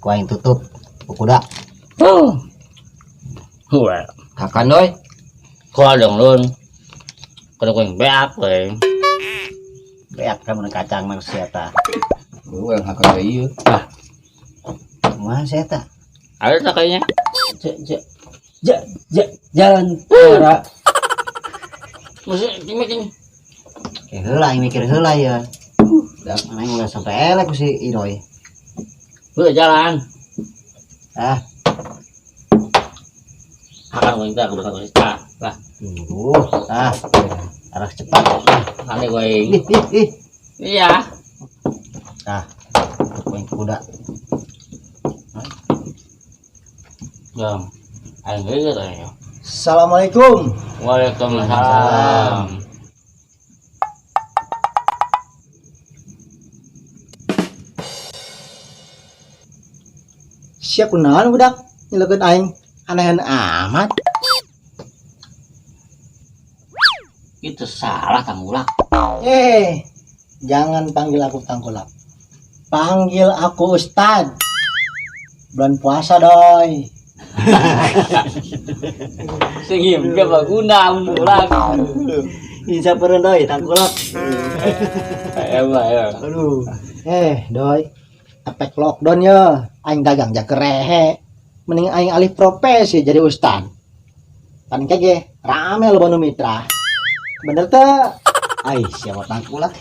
Kuaing tutup kuda. Hùa, Kakan doi. kho dong luôn. Kalau yang beak rồi. Beak ka mun kacang manusia ta. Gue yang akan iya. Kumaha saya ta? Ada tak kayaknya? Jalan ora. Masih ini. Heula mikir heula ya. Mana yang udah sampai elek si Idoy. Udah jalan. Ah, Akan kita ke belakang kita. Lah, arah cepat. nanti gue. Ih. Iya. Kuaing kuda. Jom. Ayo gitu ya. Assalamualaikum. Waalaikumsalam. Siap kunaon budak? Nyelekeun aing anehan amat. Itu salah tanggulak. Jangan panggil aku tangkulak. Panggil aku Ustad. Bulan puasa doi. Singim ke baguna mulak. Bisa peren doi tangkulak. Ayo. Aduh. Doi. Efek lockdown ya. Aing dagang jak kerehe. Mending aing alih profesi jadi Ustad. Kan kage rame lo banu mitra. Bener teh? Siapa tangkulak?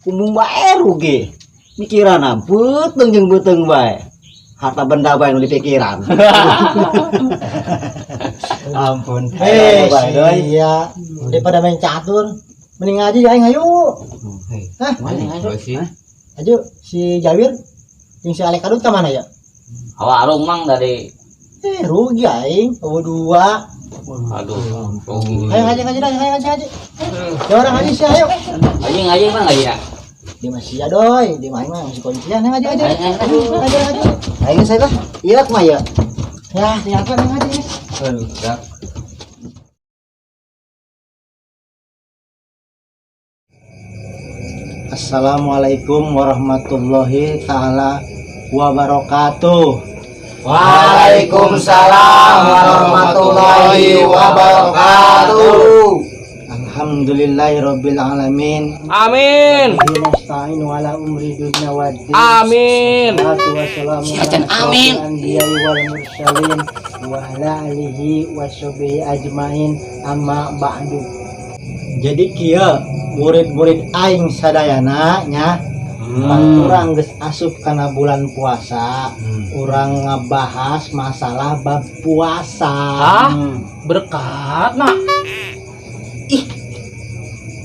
Kumbung bae rugi. Mikiran beteng jeung beteng bae. Harta benda bae nu dipikiran. Ampun. Iya. Daripada main catur, mending ngaji aing hayu. Hah? Gue sih. Aju si Jawir jeung si Alek Kadut ka mana ya? Awak rumang dari. Rugi aing. Dua. Aduh. Ayo ngaji. Ya orang ngaji sih ayo. Ngaji mah ngaji ya. Di masih ya doi, di main mah masih kuncian ngaji. Ayo. Ayo saya lah. Iya mah ya. Ya, siapa ngaji. Assalamualaikum warahmatullahi taala wabarakatuh. Waalaikumsalam warahmatullahi wabarakatuh. Alhamdulillahirabbil alamin. Amin. Nasta'in wala umri dunya waddin. Amin. Silakan amin. Anbiya'i wal mursalin wa ala alihi washabihi ajmain amma ba'du. Jadi kieu murid-murid aing sadayana nya urang geus asup kana bulan puasa, urang ngabahas masalah bab puasa. Berkat nak.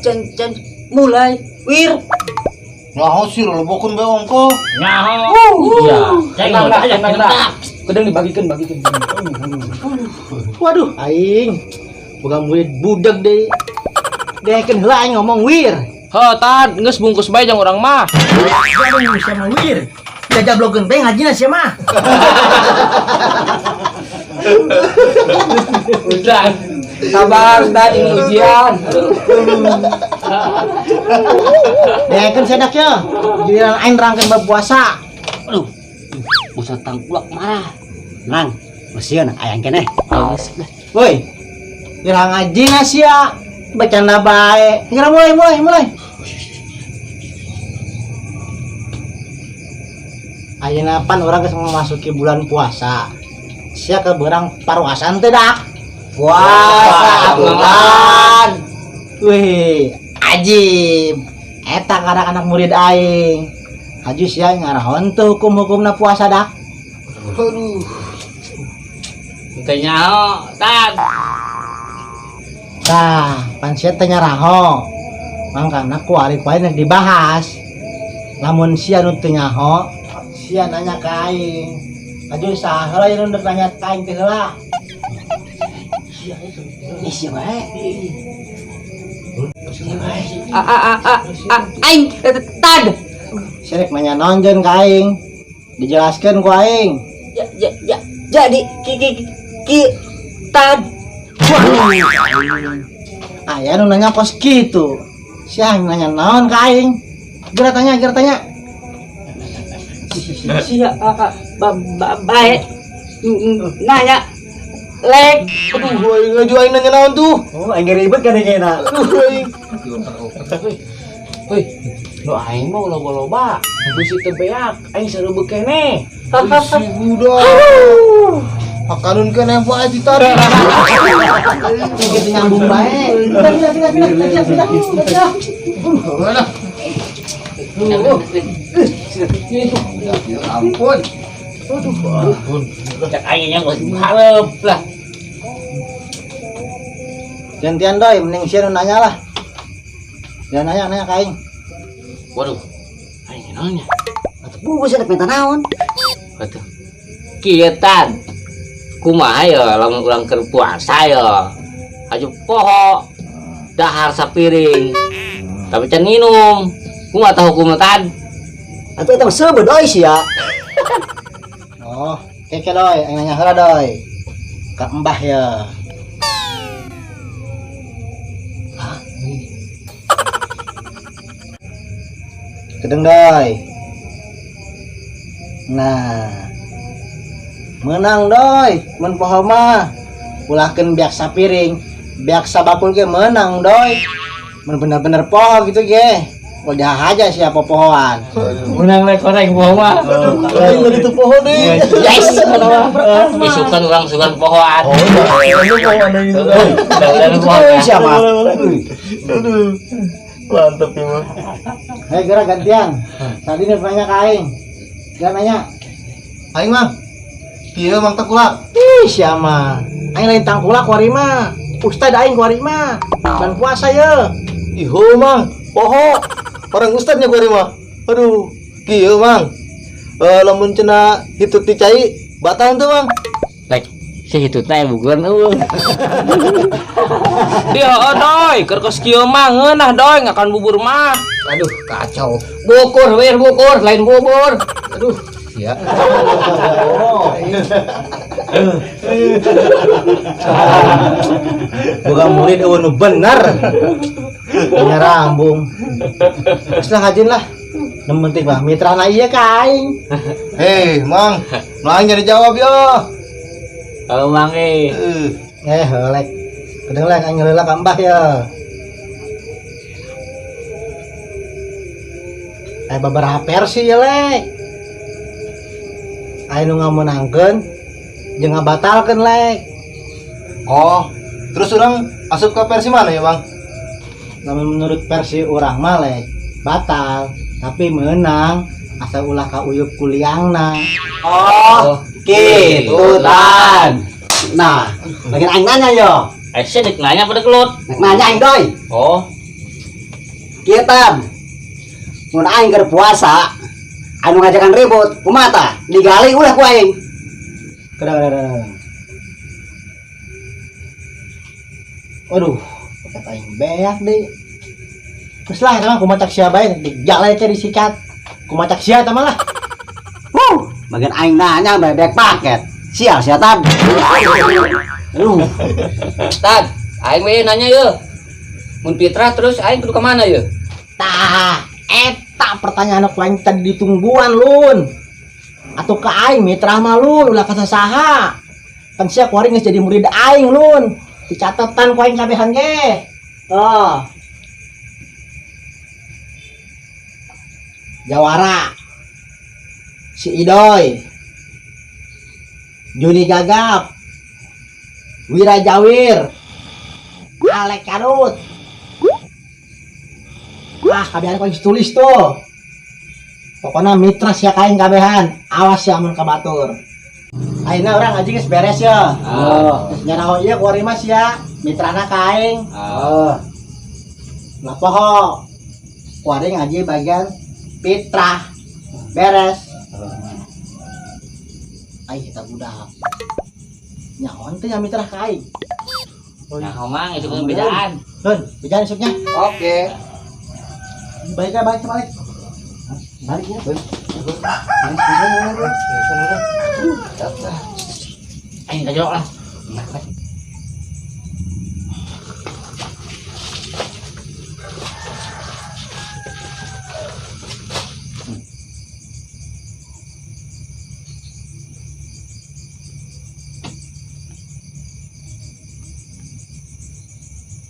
Can mulai wir. Nyaho sih lo bokun be ongko. Nyaho. Iya. Jangan. Kedeng dibagikeun. Waduh, aing boga murid budak deui. Dekeun heula aing ngomong wir. Tad, geus bungkus bae jeung urang mah. Jangan bisa mawir. Jajah blogeun bae ngajina sia mah. Udah. Sabar, Tad, ini ujian. Dekeun sedak ya. Giliran aing nerangkeun bab puasa. Aduh. Usah tangkulak marah. Nang, masieun aya keneh. Woi. Irang ngajina sia. Bercanda bae. Ngira mulai. Ayeuna pan urang geus memasuki bulan puasa. Sia ke beurang paruasan teh dak. Puasa bulan. Wih, ajib. Eta anak-anak murid aing. Aju sia ngarahon teh hukum-hukumna puasa dak. Aduh. Teu nyaho, Tad. Tah, pan sia teh nyaraho. Mangkana ku ari poe nek dibahas. Lamun sia nu teu nyaho, sia nanya ka aing. Aju saha heula yang rek nanya ka aing teh heula. Sia bae. Aing Tad. Sia rek nanya naon ka aing. Dijelaskeun ku aing. Jadi ki Tad. Aya nu nanya kos kitu. Sia nanya naon ka aing. Geura tanya. Sia baik nanya lek Aduh, ngaju aing nanya naon tuh. Oh, aing ribet kan kena. Aduh, aing. Wih, lo aing mau loba-loba. Bisi tebeak, aing seru bekene. Si budak. Akanun kene bae ditarik. Kita nyambung bae. Pindah. Ampun. cak aingnya gua halep lah. Gantian doi, mending sieun nanya lah. Dia nanya ka aing. Waduh, aing nanya. Atuh bungkus ada minta naon? Atuh. Kieu tan. Kumaha ya lamun urang keur puasa ya. Aju poho. Dahar sapiring. Tapi can minum. Kumaha tah hukumna tan? Atuh eta mah seubeud doi sia. Oh, keke doi, aing nanya heula doi. Ka Mbah ya. Kedeng doi. Nah. Menang doi, mun poho mah. Ulahkeun biak sapiring, biak sabakul ge menang doi. Mun bener-bener poho gitu ge. Udah aja siapa pohoan. Menang lek koreng poho mah. Aing dari teu poho deui. Yes, isukan urang sugan pohoan. Siapa? Aduh. Mantap ya, Mang. Hei, gerak gantian. Tadi nih nanya ke aing. Dia nanya, Aing, Mang. Kieu Mang Tengkulak. ih siapa? Aing lain tangkulak kuari mah. Ustad aing kuari mah. Dan puasa ya. Iho, Mang. Poho. Orang ustadnya kuari mah. Aduh. Kieu, Mang. Lamun cenah hitut dicai batal tuh, Mang. Lek si itu teh bukan dia doi kerkos kieu mah ngeunah doi ngakan bubur mah. Aduh, kacau. Bukur bukur lain bubur. Aduh. Ya. Bukan murid eueuh nu bener. Punya rambung. Geus lah hajin lah. Nu penting mah mitrana ieu ka aing. Hei, Mang. Mang jadi jawab yo. Oh mangi. Lek. Kedeng lek aing ngeuleuh ka Mbah ya. Beberapa versi ya lek. Aing nu ngamunangkeun jeung ngabatalkeun lek. Oh, terus orang asup ke versi mana ya, Bang? Namun menurut versi urang mah lek batal, tapi menang asal ulah ka uyup kuliangna. Oh, gitu tan. Nah, bagian aing nanya yo. Sedik nanya pada kelut. Nanya aing doi. Oh, Kieu tan. Mun aing keur puasa, anu ngajakan ribut, kumaha tah? Digali ulah ku aing. Kadang. Waduh, kata aing beak deui. Geus lah eta mah kumacak sia bae, dijalai teh disikat. Kumacak sia eta mah lah. Bagian aing nanya bebek paket. Sial sia tan. Aduh, Tad, aing we nanya ye. Mun fitrah terus aing kudu ka mana ye? tah eta pertanyaan aku aing tadi ditungguan lun. Atuh ka aing mitra mah lun ulah kata saha. Kan sia kuari geus jadi murid aing lun. Dicatetan ku aing kabehan ge. Oh. Jawara. Si Idoy. Juni Gagap. Wira Jawir. Alek Kadut. Kabehan ku tulis tuh. Pokoknya mitra sia kain kabehan. Awas ya mun kabatur. Ayeuna urang aji geus beres ya. Oh, nyaraho ieu kuari mah sia mitrana ka aing. Oh. Lah poho. Kuari ngaji bagian fitrah. Beres. Aing kita budak. Nyaon teh ya mitra ka aing. Nah, ngomong itu kan bedaan. Lun, bejaan isuknya. Oke. Balik balik. Balik ya. Aing ka jauh lah.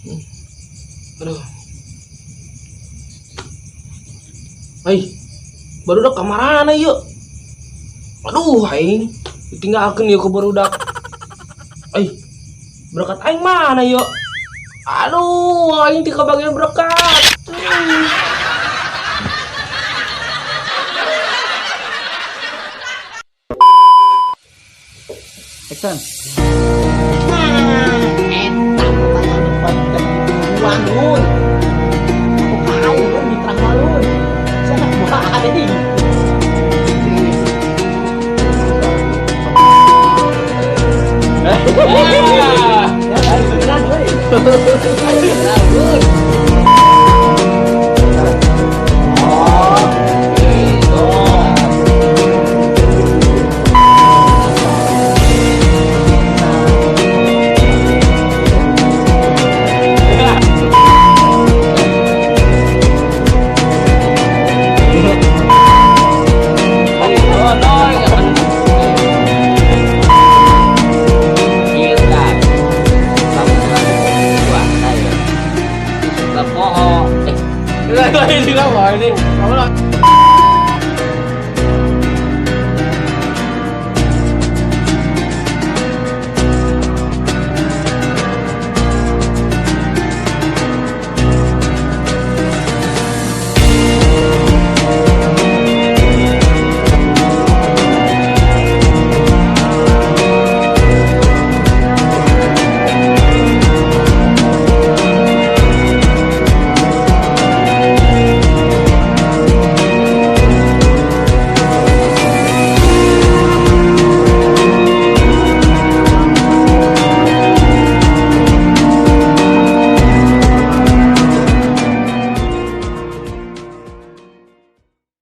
Aduh. Hai, baru udah kamarana yuk. Aduh, aing ditinggalkeun yuk ke barudak. Berkat aing mana yuk? Aduh, aing ti kabagian berkat. Action. Bangun. Aku kaya lu mitra malun. Saya anak buah ada di. Beneran, woi. Ini